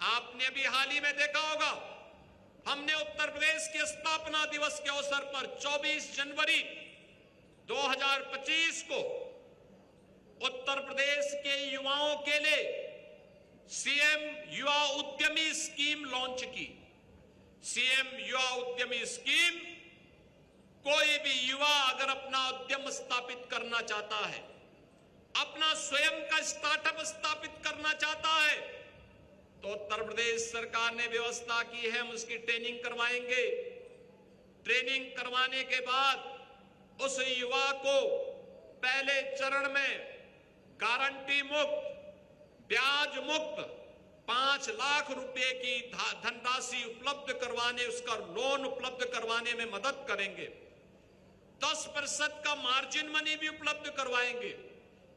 आपने अभी हाल ही में देखा होगा, हमने उत्तर प्रदेश के स्थापना दिवस के अवसर पर 24 जनवरी 2025 को उत्तर प्रदेश के युवाओं के लिए सीएम युवा उद्यमी स्कीम लॉन्च की। सीएम युवा उद्यमी स्कीम, कोई भी युवा अगर अपना उद्यम स्थापित करना चाहता है, अपना स्वयं का स्टार्टअप स्थापित करना चाहता है, तो उत्तर प्रदेश सरकार ने व्यवस्था की है, हम उसकी ट्रेनिंग करवाएंगे। ट्रेनिंग करवाने के बाद उस युवा को पहले चरण में गारंटी मुक्त, ब्याज मुक्त 5 लाख रुपए की धनराशि उपलब्ध करवाने, उसका लोन उपलब्ध करवाने में मदद करेंगे। 10% का मार्जिन मनी भी उपलब्ध करवाएंगे।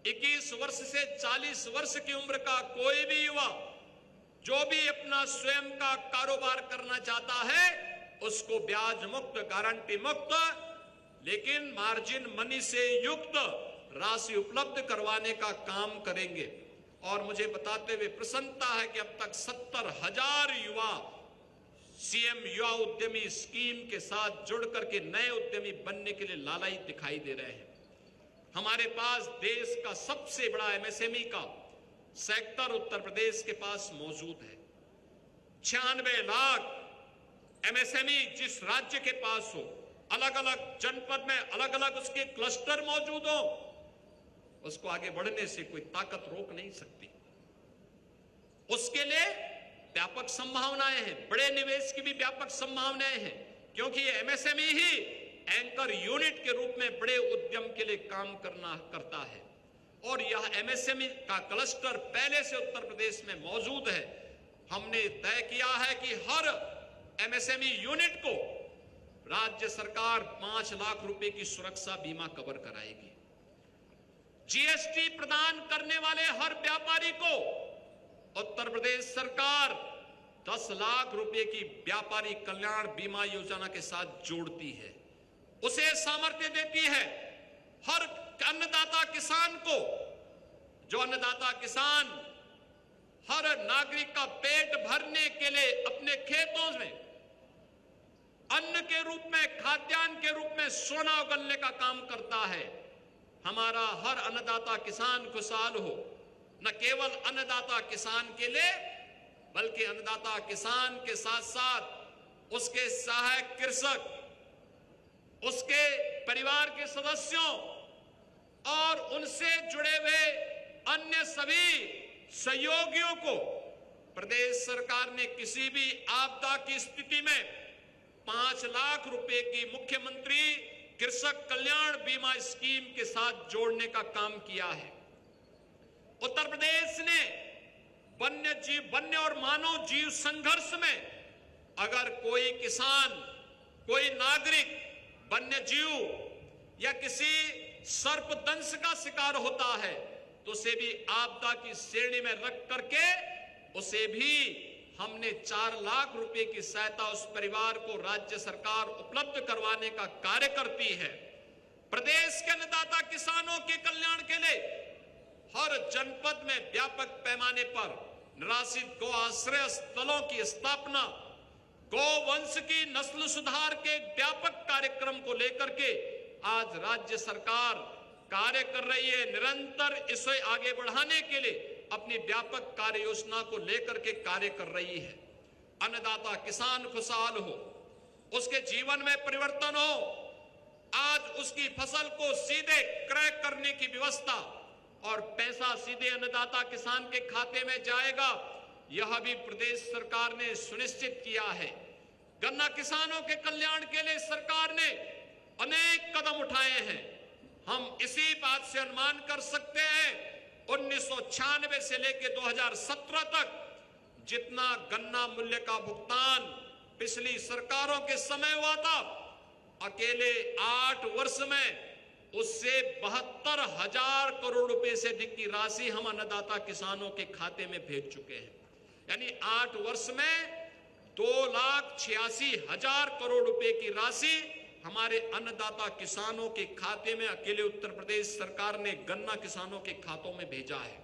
21 वर्ष से 40 वर्ष की उम्र का कोई भी युवा जो भी अपना स्वयं का कारोबार करना चाहता है, उसको ब्याज मुक्त, गारंटी मुक्त, लेकिन मार्जिन मनी से युक्त राशि उपलब्ध करवाने का काम करेंगे। और मुझे बताते हुए प्रसन्नता है कि अब तक 70,000 युवा सीएम युवा उद्यमी स्कीम के साथ जुड़ करके नए उद्यमी बनने के लिए लालायित दिखाई दे रहे हैं। हमारे पास देश का सबसे बड़ा एमएसएमई का सेक्टर उत्तर प्रदेश के पास मौजूद है। 96 लाख एमएसएमई जिस राज्य के पास हो, अलग अलग जनपद में अलग अलग उसके क्लस्टर मौजूद हो, उसको आगे बढ़ने से कोई ताकत रोक नहीं सकती। उसके लिए व्यापक संभावनाएं हैं, बड़े निवेश की भी व्यापक संभावनाएं हैं, क्योंकि ये एमएसएमई ही एंकर यूनिट के रूप में बड़े उद्यम के लिए काम करता है। और यह एमएसएमई का क्लस्टर पहले से उत्तर प्रदेश में मौजूद है। हमने तय किया है कि हर एमएसएमई यूनिट को राज्य सरकार 5 लाख रुपए की सुरक्षा बीमा कवर कराएगी। जीएसटी प्रदान करने वाले हर व्यापारी को उत्तर प्रदेश सरकार 10 लाख रुपए की व्यापारी कल्याण बीमा योजना के साथ जोड़ती है, उसे सामर्थ्य देती है। हर अन्नदाता किसान को, जो अन्नदाता किसान हर नागरिक का पेट भरने के लिए अपने खेतों में अन्न के रूप में, खाद्यान्न के रूप में सोना उगलने का काम करता है, हमारा हर अन्नदाता किसान खुशहाल हो। न केवल अन्नदाता किसान के लिए, बल्कि अन्नदाता किसान के साथ साथ उसके सहायक कृषक, उसके परिवार के सदस्यों और उनसे जुड़े हुए अन्य सभी सहयोगियों को प्रदेश सरकार ने किसी भी आपदा की स्थिति में 5 लाख रुपए की मुख्यमंत्री कृषक कल्याण बीमा स्कीम के साथ जोड़ने का काम किया है। उत्तर प्रदेश ने वन्य और मानव जीव संघर्ष में अगर कोई किसान, कोई नागरिक वन्य जीव या किसी सर्पदंश का शिकार होता है, तो उसे भी आपदा की श्रेणी में रख करके उसे भी हमने 4 लाख रुपए की सहायता उस परिवार को राज्य सरकार उपलब्ध करवाने का कार्य करती है। प्रदेश के अन्नदाता किसानों के कल्याण के लिए हर जनपद में व्यापक पैमाने पर निराश्रित गौ आश्रय स्थलों की स्थापना, गौवंश की नस्ल सुधार के व्यापक कार्यक्रम को लेकर के आज राज्य सरकार कार्य कर रही है। निरंतर इसे आगे बढ़ाने के लिए अपनी व्यापक कार्य योजना को लेकर के कार्य कर रही है। अन्नदाता किसान खुशहाल हो, उसके जीवन में परिवर्तन हो, आज उसकी फसल को सीधे क्रय करने की व्यवस्था और पैसा सीधे अन्नदाता किसान के खाते में जाएगा, यह भी प्रदेश सरकार ने सुनिश्चित किया है। गन्ना किसानों के कल्याण के लिए सरकार ने अनेक कदम उठाए हैं। हम इसी बात से अनुमान कर सकते हैं 1996 से लेकर 2017 तक जितना गन्ना मूल्य का भुगतान पिछली सरकारों के समय हुआ था, अकेले 8 वर्ष में उससे 72,000 करोड़ रुपए से अधिक की राशि हम अन्नदाता किसानों के खाते में भेज चुके हैं। यानी 8 वर्ष में 2,86,000 करोड़ रुपए की राशि हमारे अन्नदाता किसानों के खाते में अकेले उत्तर प्रदेश सरकार ने गन्ना किसानों के खातों में भेजा है।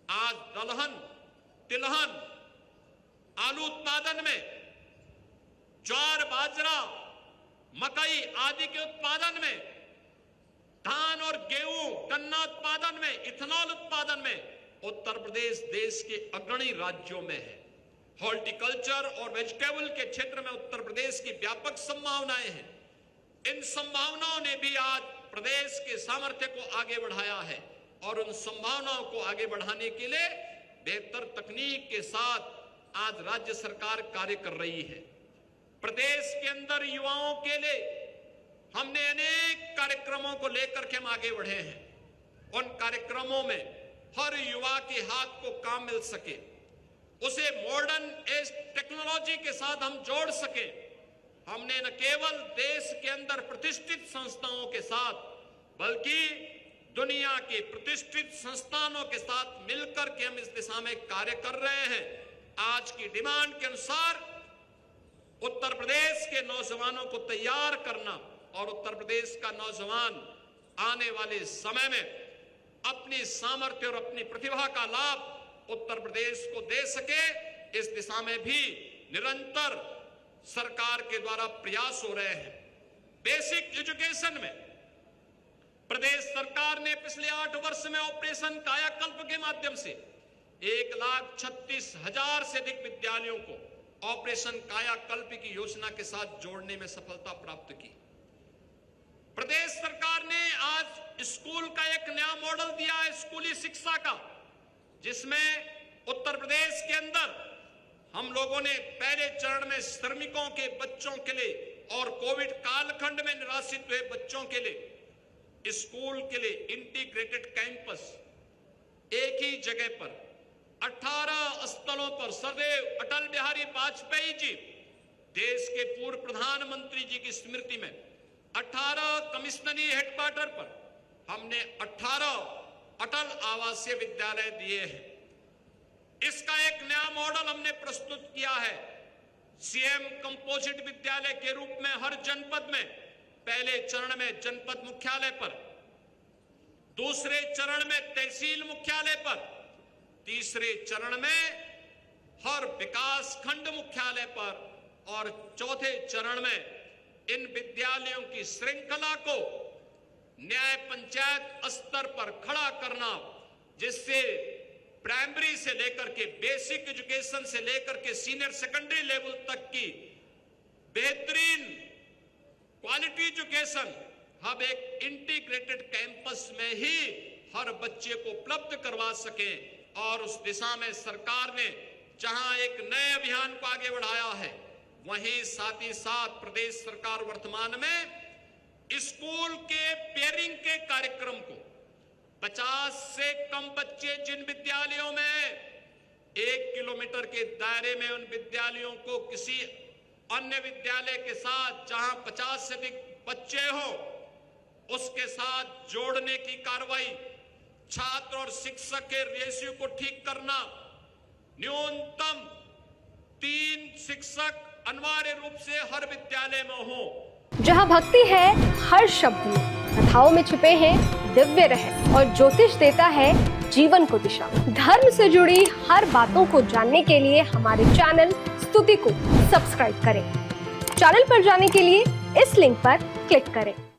आज दलहन, तिलहन आलू उत्पादन में, ज्वार, बाजरा, मकई आदि के उत्पादन में, धान और गेहूं, गन्ना उत्पादन में, इथेनॉल उत्पादन में उत्तर प्रदेश देश के अग्रणी राज्यों में है। हॉर्टिकल्चर और वेजिटेबल के क्षेत्र में उत्तर प्रदेश की व्यापक संभावनाएं हैं। इन संभावनाओं ने भी आज प्रदेश के सामर्थ्य को आगे बढ़ाया है और उन संभावनाओं को आगे बढ़ाने के लिए बेहतर तकनीक के साथ आज राज्य सरकार कार्य कर रही है। प्रदेश के अंदर युवाओं के लिए हमने अनेक कार्यक्रमों को लेकर के हम आगे बढ़े हैं। उन कार्यक्रमों में हर युवा के हाथ को काम मिल सके, उसे मॉडर्न एज टेक्नोलॉजी के साथ हम जोड़ सके। हमने न केवल देश के अंदर प्रतिष्ठित संस्थाओं के साथ बल्कि दुनिया के प्रतिष्ठित संस्थानों के साथ मिलकर के हम इस दिशा में कार्य कर रहे हैं। आज की डिमांड के अनुसार उत्तर प्रदेश के नौजवानों को तैयार करना और उत्तर प्रदेश का नौजवान आने वाले समय में अपनी सामर्थ्य और अपनी प्रतिभा का लाभ उत्तर प्रदेश को दे सके, इस दिशा में भी निरंतर सरकार के द्वारा प्रयास हो रहे हैं। बेसिक एजुकेशन में प्रदेश सरकार ने पिछले 8 वर्ष में ऑपरेशन कायाकल्प के माध्यम से 1,36,000 से अधिक विद्यालयों को ऑपरेशन कायाकल्प की योजना के साथ जोड़ने में सफलता प्राप्त की। प्रदेश सरकार ने आज स्कूल का एक नया मॉडल दिया है, स्कूली शिक्षा का, जिसमें उत्तर प्रदेश के अंदर हम लोगों ने पहले चरण में श्रमिकों के बच्चों के लिए और कोविड कालखंड में निराश्रित हुए बच्चों के लिए स्कूल के लिए इंटीग्रेटेड कैंपस एक ही जगह पर 18 स्थलों पर सरदेव अटल बिहारी वाजपेयी जी, देश के पूर्व प्रधानमंत्री जी की स्मृति में 18 कमिश्नरी हेडक्वार्टर पर हमने 18 अटल आवासीय विद्यालय दिए हैं। इसका एक नया मॉडल हमने प्रस्तुत किया है। सीएम कंपोजिट विद्यालय के रूप में हर जनपद में पहले चरण में जनपद मुख्यालय पर, दूसरे चरण में तहसील मुख्यालय पर, तीसरे चरण में हर विकास खंड मुख्यालय पर और चौथे चरण में इन विद्यालयों की श्रृंखला को न्याय पंचायत स्तर पर खड़ा करना, जिससे प्राइमरी से लेकर के बेसिक एजुकेशन से लेकर के सीनियर सेकेंडरी लेवल तक की बेहतरीन क्वालिटी एजुकेशन हम एक इंटीग्रेटेड कैंपस में ही हर बच्चे को उपलब्ध करवा सके। और उस दिशा में सरकार ने जहां एक नए अभियान को आगे बढ़ाया है, वहीं साथ ही साथ प्रदेश सरकार वर्तमान में स्कूल के पेयरिंग के कार्यक्रम को 50 से कम बच्चे जिन विद्यालयों में 1 किलोमीटर के दायरे में उन विद्यालयों को किसी अन्य विद्यालय के साथ जहां 50 से अधिक बच्चे हो उसके साथ जोड़ने की कार्रवाई, छात्र और शिक्षक के रेशियो को ठीक करना, न्यूनतम 3 शिक्षक अनिवार्य रूप से हर विद्यालय में हो। जहां भक्ति है हर शब्द में, कथाओं में छुपे हैं दिव्य रहस्य और ज्योतिष देता है जीवन को दिशा। धर्म से जुड़ी हर बातों को जानने के लिए हमारे चैनल स्तुति को सब्सक्राइब करें। चैनल पर जाने के लिए इस लिंक पर क्लिक करें।